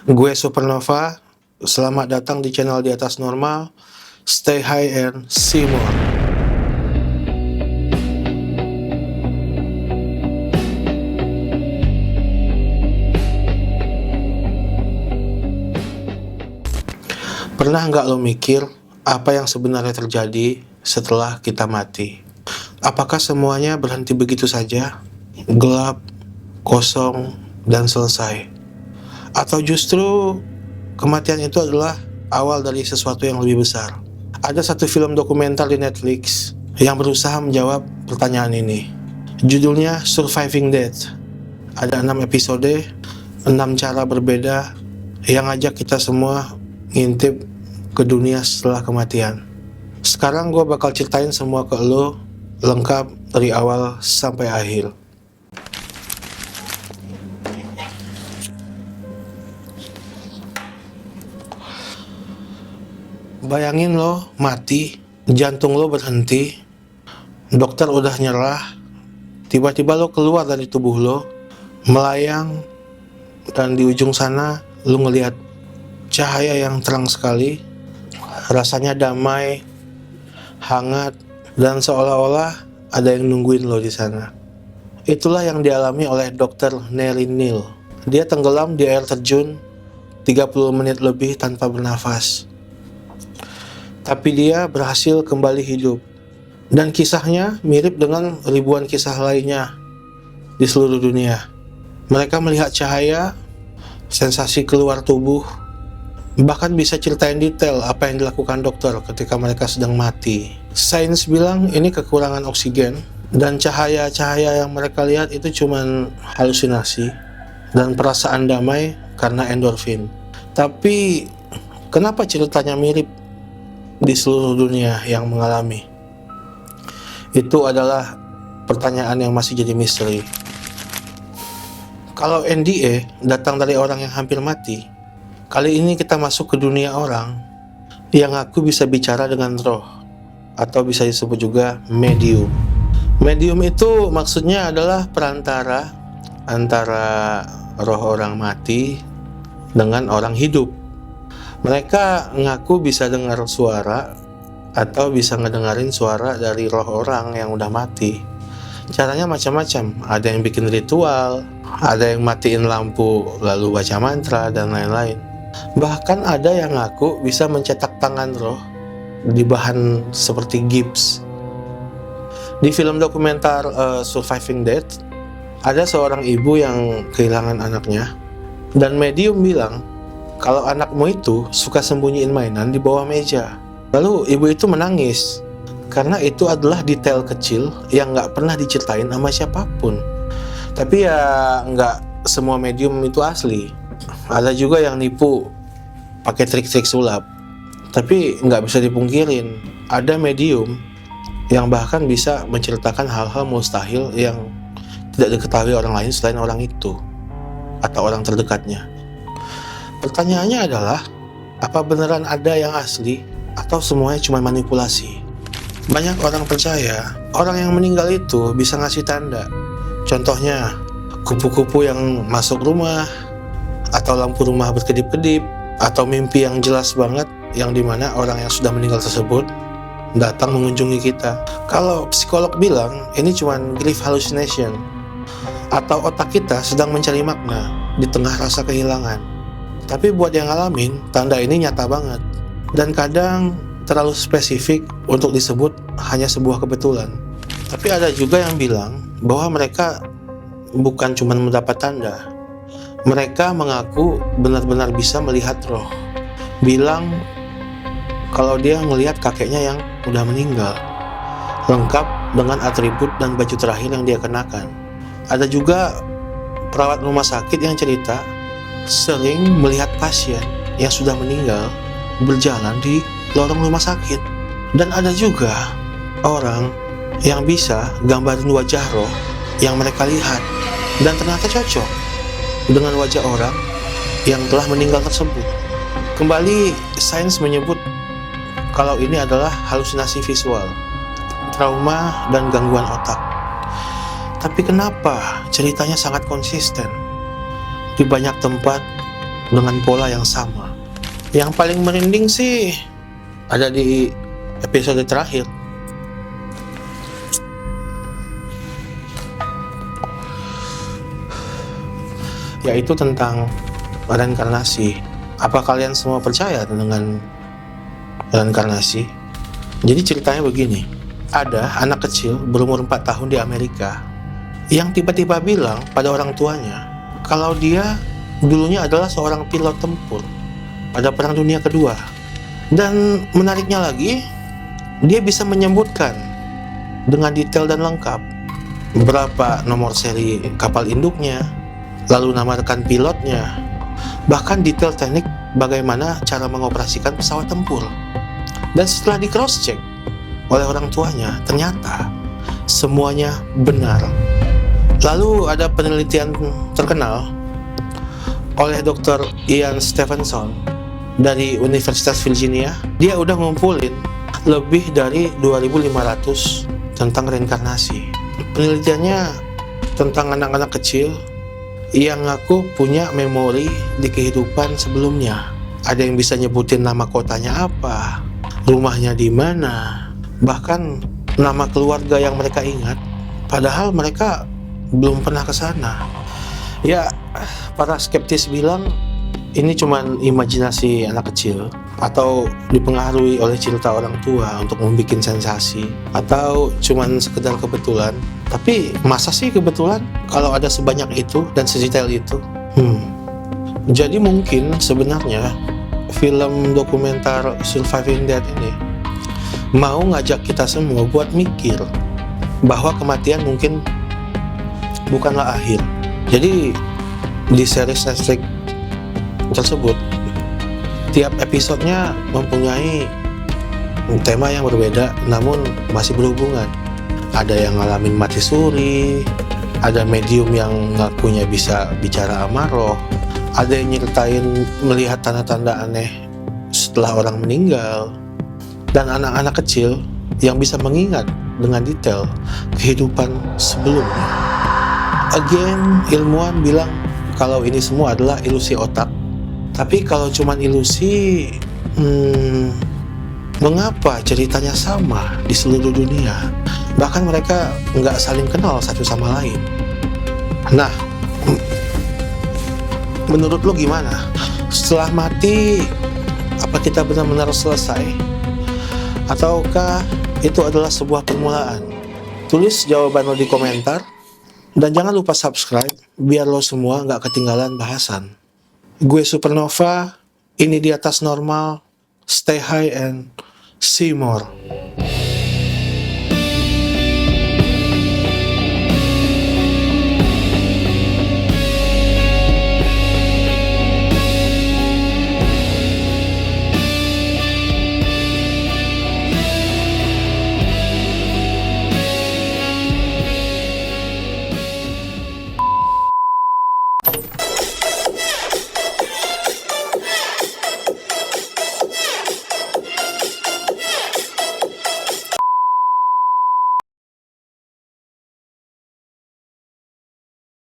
Gue Supernova, selamat datang di channel Di Atas Normal. Stay high and see more. Pernah nggak lo mikir apa yang sebenarnya terjadi setelah kita mati? Apakah semuanya berhenti begitu saja? Gelap, kosong, dan selesai? Atau justru kematian itu adalah awal dari sesuatu yang lebih besar? Ada satu film dokumenter di Netflix yang berusaha menjawab pertanyaan ini. Judulnya Surviving Death. Ada 6 episode, 6 cara berbeda yang ngajak kita semua ngintip ke dunia setelah kematian. Sekarang gue bakal ceritain semua ke lo, lengkap dari awal sampai akhir. Bayangin lo mati, jantung lo berhenti, dokter udah nyerah, tiba-tiba lo keluar dari tubuh lo, melayang, dan di ujung sana lo ngelihat cahaya yang terang sekali, rasanya damai, hangat, dan seolah-olah ada yang nungguin lo di sana. Itulah yang dialami oleh dokter Nerin Neal. Dia tenggelam di air terjun 30 menit lebih tanpa bernafas. Tapi dia berhasil kembali hidup. Dan kisahnya mirip dengan ribuan kisah lainnya di seluruh dunia. Mereka melihat cahaya, sensasi keluar tubuh, bahkan bisa ceritain detail apa yang dilakukan dokter ketika mereka sedang mati. Sains bilang ini kekurangan oksigen, dan cahaya-cahaya yang mereka lihat itu cuman halusinasi dan perasaan damai karena endorfin. Tapi kenapa ceritanya mirip di seluruh dunia yang mengalami? Itu adalah pertanyaan yang masih jadi misteri. Kalau NDE datang dari orang yang hampir mati, kali ini kita masuk ke dunia orang yang aku bisa bicara dengan roh, atau bisa disebut juga medium. Medium itu maksudnya adalah perantara antara roh orang mati dengan orang hidup. Mereka ngaku bisa dengar suara atau bisa ngedengerin suara dari roh orang yang udah mati. Caranya macam-macam, ada yang bikin ritual, ada yang matiin lampu lalu baca mantra, dan lain-lain. Bahkan ada yang ngaku bisa mencetak tangan roh di bahan seperti gips. Di film dokumenter Surviving Death, ada seorang ibu yang kehilangan anaknya, dan medium bilang kalau anakmu itu suka sembunyiin mainan di bawah meja. Lalu ibu itu menangis karena itu adalah detail kecil yang nggak pernah diceritain sama siapapun. Tapi ya nggak semua medium itu asli. Ada juga yang nipu pakai trik-trik sulap. Tapi nggak bisa dipungkirin, ada medium yang bahkan bisa menceritakan hal-hal mustahil yang tidak diketahui orang lain selain orang itu atau orang terdekatnya. Pertanyaannya adalah, apa beneran ada yang asli atau semuanya cuma manipulasi? Banyak orang percaya orang yang meninggal itu bisa ngasih tanda. Contohnya, kupu-kupu yang masuk rumah, atau lampu rumah berkedip-kedip, atau mimpi yang jelas banget yang dimana orang yang sudah meninggal tersebut datang mengunjungi kita. Kalau psikolog bilang ini cuma grief hallucination, atau otak kita sedang mencari makna di tengah rasa kehilangan. Tapi buat yang ngalamin, tanda ini nyata banget, dan kadang terlalu spesifik untuk disebut hanya sebuah kebetulan. Tapi ada juga yang bilang bahwa mereka bukan cuma mendapat tanda, mereka mengaku benar-benar bisa melihat roh. Bilang kalau dia melihat kakeknya yang udah meninggal, lengkap dengan atribut dan baju terakhir yang dia kenakan. Ada juga perawat rumah sakit yang cerita sering melihat pasien yang sudah meninggal berjalan di lorong rumah sakit. Dan ada juga orang yang bisa gambarin wajah roh yang mereka lihat, dan ternyata cocok dengan wajah orang yang telah meninggal tersebut. Kembali, sains menyebut kalau ini adalah halusinasi visual, trauma, dan gangguan otak. Tapi kenapa ceritanya sangat konsisten? Di banyak tempat dengan pola yang sama. Yang paling merinding sih ada di episode terakhir. Yaitu tentang reinkarnasi. Apa kalian semua percaya dengan reinkarnasi? Jadi ceritanya begini. Ada anak kecil berumur 4 tahun di Amerika yang tiba-tiba bilang pada orang tuanya kalau dia dulunya adalah seorang pilot tempur pada Perang Dunia Kedua. Dan menariknya lagi, dia bisa menyebutkan dengan detail dan lengkap berapa nomor seri kapal induknya, lalu nama rekan pilotnya, bahkan detail teknik bagaimana cara mengoperasikan pesawat tempur. Dan setelah di cross check oleh orang tuanya, ternyata semuanya benar. Lalu ada penelitian terkenal oleh Dr. Ian Stevenson dari Universitas Virginia. Dia udah ngumpulin lebih dari 2.500 tentang reinkarnasi. Penelitiannya tentang anak-anak kecil yang ngaku punya memori di kehidupan sebelumnya. Ada yang bisa nyebutin nama kotanya apa, rumahnya di mana, bahkan nama keluarga yang mereka ingat, padahal mereka belum pernah ke sana. Ya, para skeptis bilang ini cuman imajinasi anak kecil atau dipengaruhi oleh cerita orang tua untuk membuat sensasi, atau cuman sekedar kebetulan. Tapi masa sih kebetulan kalau ada sebanyak itu dan sedetail itu? Jadi mungkin sebenarnya film dokumenter Surviving Death ini mau ngajak kita semua buat mikir bahwa kematian mungkin bukanlah akhir. Jadi di series Netflix tersebut, tiap episodenya mempunyai tema yang berbeda namun masih berhubungan. Ada yang ngalamin mati suri, ada medium yang ngakunya bisa bicara sama roh, ada yang nyeritain melihat tanda-tanda aneh setelah orang meninggal, dan anak-anak kecil yang bisa mengingat dengan detail kehidupan sebelumnya. Again, ilmuwan bilang kalau ini semua adalah ilusi otak. Tapi kalau cuma ilusi, mengapa ceritanya sama di seluruh dunia? Bahkan mereka nggak saling kenal satu sama lain. Nah, menurut lo gimana? Setelah mati, apa kita benar-benar selesai? Ataukah itu adalah sebuah permulaan? Tulis jawaban lo di komentar. Dan jangan lupa subscribe, biar lo semua nggak ketinggalan bahasan. Gue Supernova, ini di atas normal. Stay high and see more.